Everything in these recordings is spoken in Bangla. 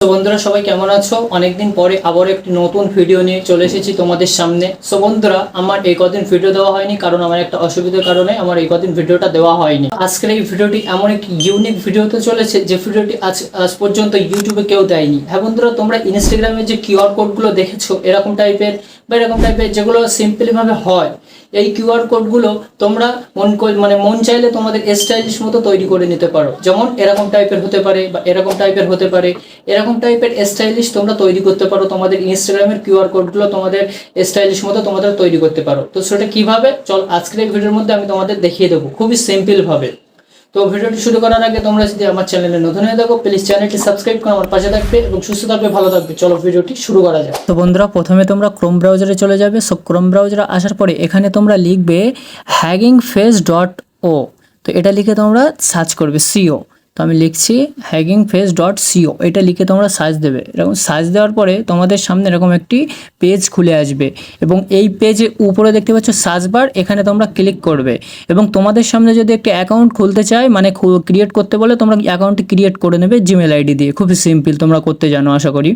তো বন্ধুরা সবাই কেমন আছো? অনেকদিন পরে আবার একটি নতুন ভিডিও নিয়ে চলে এসেছি তোমাদের সামনে। সো বন্ধুরা, আমার এই কদিন ভিডিও দেওয়া হয়নি কারণ আমার একটা অসুবিধার কারণে আমার এই কদিন ভিডিওটা দেওয়া হয়নি। আজকের এই ভিডিওটি এমন একটি ইউনিক ভিডিও হতে চলেছে যে ভিডিওটি আজ পর্যন্ত ইউটিউবে কেউ দেয়নি। হ্যাঁ বন্ধুরা, তোমরা ইনস্টাগ্রামে যে কিউআর কোডগুলো দেখেছো এরকম টাইপের যেগুলো সিম্পলি ভাবে হয়, এই কিউআর কোডগুলো তোমরা মন চাইলে তোমাদের স্টাইলিশ মতো তৈরি করে নিতে পারো। যেমন এরকম টাইপের হতে পারে বা এরকম টাইপের হতে পারে, এরকম টাইপের স্টাইলিশ তোমরা তৈরি করতে পারো। তোমাদের ইনস্টাগ্রামের কিউআর কোডগুলো তোমাদের স্টাইলিশ মতো তোমাদের তৈরি করতে পারো। তো সেটা কিভাবে, চল আজকের এই ভিডিওর মধ্যে আমি তোমাদের দেখিয়ে দেবো খুবই সিম্পল ভাবে। তো ভিডিওটি শুরু করার আগে তোমরা যদি আমার চ্যানেলে নতুন হয়ে থাকো প্লিজ চ্যানেলটি সাবস্ক্রাইব করে আমার পাশে থাকবে এবং সুস্থ থাকবে, ভালো থাকবে। চলো ভিডিওটি শুরু করা যাক। তো বন্ধুরা, প্রথমে তোমরা ক্রোম ব্রাউজারে চলে যাবে। সো ক্রোম ব্রাউজারে আসার পরে এখানে তোমরা লিখবে huggingface.o। তো এটা লিখে তোমরা সার্চ করবে সিও। তো আমি লিখছি huggingface.co, এটা লিখে তোমরা সার্চ দেবে। এরকম সার্চ দেওয়ার পরে তোমাদের সামনে এরকম একটি পেজ খুলে আসবে এবং এই পেজে উপরে দেখতে পাচ্ছ সার্চ বার, এখানে তোমরা ক্লিক করবে এবং তোমাদের সামনে যদি একটি অ্যাকাউন্ট খুলতে চায়, মানে ক্রিয়েট করতে বলে, তোমরা অ্যাকাউন্টটি ক্রিয়েট করে নেবে জিমেল আইডি দিয়ে। খুবই সিম্পল, তোমরা করতে জানো আশা করি।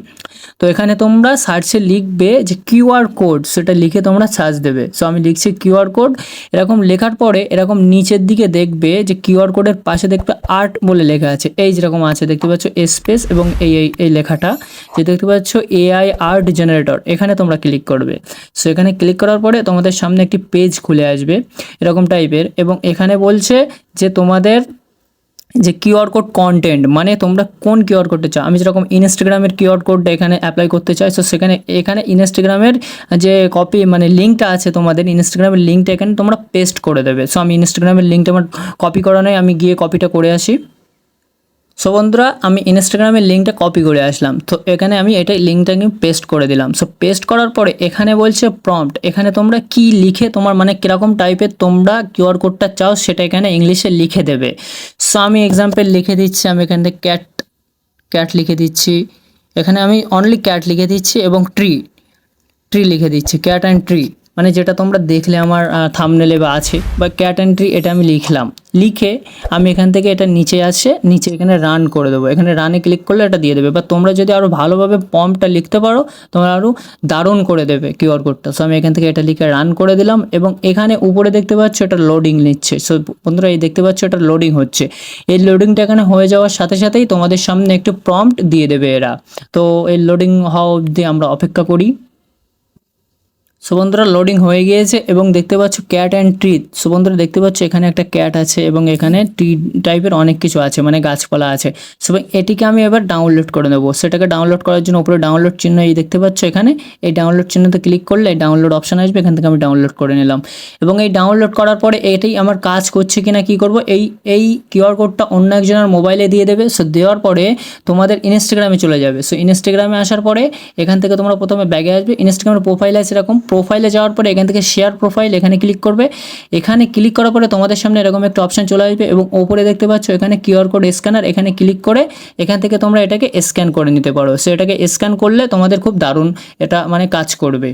তো এখানে তোমরা সার্চে লিখবে যে কিউআর কোড, সেটা লিখে তোমরা সার্চ দেবে। সো আমি লিখছি কিউআর কোড। এরকম লেখার পরে এরকম নিচের দিকে দেখবে যে কিউআর কোডের পাশে দেখবে আর্ট বলে লেখা আছে, এই যেরকম আছে দেখতে পাচ্ছ স্পেস এবং এই লেখাটা যে দেখতে পাচ্ছ এআই আর্ট জেনারেটর, এখানে তোমরা ক্লিক করবে। সো এখানে ক্লিক করার পরে তোমাদের সামনে একটি পেজ খুলে আসবে এরকম টাইপের এবং এখানে বলছে যে তোমাদের যে কিউআর কোড কন্টেন্ট, মানে তোমরা কোন কিউআর কোডটা চাও। আমি যেরকম ইনস্টাগ্রামের কিউআর কোডটা এখানে অ্যাপ্লাই করতে চাই, সো এখানে ইনস্টাগ্রামের যে কপি মানে লিঙ্কটা আছে, তোমাদের ইনস্টাগ্রামের লিঙ্কটা এখানে তোমরা পেস্ট করে দেবে। সো আমি ইনস্টাগ্রামের লিঙ্কটা আমার কপি করা নয়, আমি গিয়ে কপিটা করে আসি। সো বন্ধুরা, আমি ইনস্টাগ্রামের লিঙ্কটা কপি করে আসলাম। তো এখানে আমি এটা লিঙ্কটাকে পেস্ট করে দিলাম। সো পেস্ট করার পরে এখানে বলছে প্রম্পট, এখানে তোমরা কি লিখে তোমার মানে কীরকম টাইপের তোমরা কিউআর কোডটা চাও সেটা এখানে ইংলিশে লিখে দেবে। সো আমি এক্সাম্পল লিখে দিচ্ছি, আমি এখান থেকে ক্যাট লিখে দিচ্ছি। এখানে আমি অনলি ক্যাট লিখে দিচ্ছি এবং ট্রি লিখে দিচ্ছি, ক্যাট অ্যান্ড ট্রি, মানে যেটা তোমরা দেখলে আমার থাম্বনেলে বা আছে, বা ক্যাট অ্যান্ড ট্রি, এটা আমি লিখলাম। লিখে আমি এখান থেকে এটা নিচে এখানে রান করে দেবো। এখানে রানে ক্লিক করলে এটা দিয়ে দেবে। বা তোমরা যদি আরও ভালোভাবে প্রম্পটটা লিখতে পারো তোমরা আরও দারুণ করে দেবে কিউআর কোডটা। সো আমি এখান থেকে এটা লিখে রান করে দিলাম এবং এখানে উপরে দেখতে পাচ্ছ এটা লোডিং নিচ্ছে। সো বন্ধুরা, এই দেখতে পাচ্ছ এটা লোডিং হচ্ছে। এই লোডিংটা এখানে হয়ে যাওয়ার সাথে সাথেই তোমাদের সামনে একটু প্রম্পট দিয়ে দেবে এরা। তো এই লোডিং হওয়া অবধি আমরা অপেক্ষা করি। সো বন্ধুরা, লোডিং হয়ে গিয়েছে এবং দেখতে পাচ্ছ ক্যাট অ্যান্ড ট্রি। সো বন্ধুরা, দেখতে পাচ্ছ এখানে একটা ক্যাট আছে এবং এখানে ট্রি টাইপের অনেক কিছু আছে, মানে গাছপালা আছে। সো এটিকে আমি এবার ডাউনলোড করে নেবো। সেটাকে ডাউনলোড করার জন্য উপরে ডাউনলোড চিহ্ন এই দেখতে পাচ্ছ, এখানে এই ডাউনলোড চিহ্নতে ক্লিক করলে ডাউনলোড অপশান আসবে, এখান থেকে আমি ডাউনলোড করে নিলাম। এবং এই ডাউনলোড করার পরে এটাই আমার কাজ করছে কিনা কী করবো, এই কিউআর কোডটা অন্য একজনের মোবাইলে দিয়ে দেবে। সো দেওয়ার পরে তোমাদের ইনস্টাগ্রামে চলে যাবে। সো ইনস্টাগ্রামে আসার পরে এখান থেকে তোমরা প্রথমে ব্যাগে আসবে, ইনস্টাগ্রামের প্রোফাইল আছে এরকম, প্রোফাইলে যাওয়ার পরে এখান থেকে শেয়ার প্রোফাইল, এখানে ক্লিক করবে। এখানে ক্লিক করার পরে তোমাদের সামনে এরকম একটা অপশান চলে আসবে এবং ওপরে দেখতে পাচ্ছ এখানে কিউআর কোড স্ক্যানার, এখানে ক্লিক করে এখান থেকে তোমরা এটাকে স্ক্যান করে নিতে পারো। সো এটাকে স্ক্যান করলে তোমাদের খুব দারুণ এটা মানে কাজ করবে।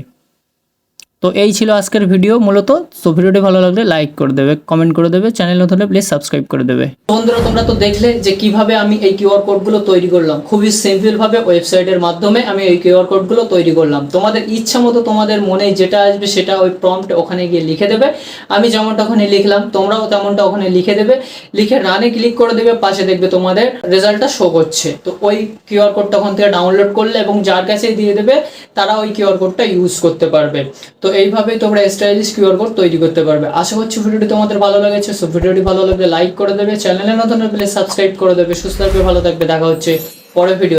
তো এই ছিল আজকের ভিডিও মূলত। তো ভিডিওটি ভালো লাগলে লাইক করে দেবে, কমেন্ট করে দেবে, চ্যানেল নতুন হলে প্লিজ সাবস্ক্রাইব করে দেবে। বন্ধুরা, তোমরা তো দেখলে যে কিভাবে আমি এই কিউআর কোডগুলো তৈরি করলাম। খুবই সিম্পল ভাবে ওয়েবসাইটের মাধ্যমে আমি এই কিউআর কোডগুলো তৈরি করলাম। তোমাদের ইচ্ছা মতো তোমাদের মনে যেটা আসবে সেটা ওই প্রম্পট ওখানে গিয়ে লিখে দেবে। আমি যেমনটা ওখানে লিখলাম তোমরাও তেমনটা ওখানে লিখে দেবে। লিখে রানে ক্লিক করে দেবে, পাশে দেখবে তোমাদের রেজাল্টটা শো করছে। তো ওই কিউআর কোডটা ওখান থেকে ডাউনলোড করলে এবং যার কাছে দিয়ে দেবে তারা ওই কিউআর কোডটা ইউজ করতে পারবে। তো এইভাবেই তোমরা স্টাইলিশ কিউআর কোড তৈরি করতে পারবে। আশা করছি ভিডিওটি তোমাদের ভালো লেগেছে। সো ভিডিওটি ভালো লাগলে লাইক করে দেবে, চ্যানেলে নতুন হলে প্লিজ সাবস্ক্রাইব করে দেবে। সুস্থ থাকবে, ভালো থাকবে, দেখা হচ্ছে পরের ভিডিও।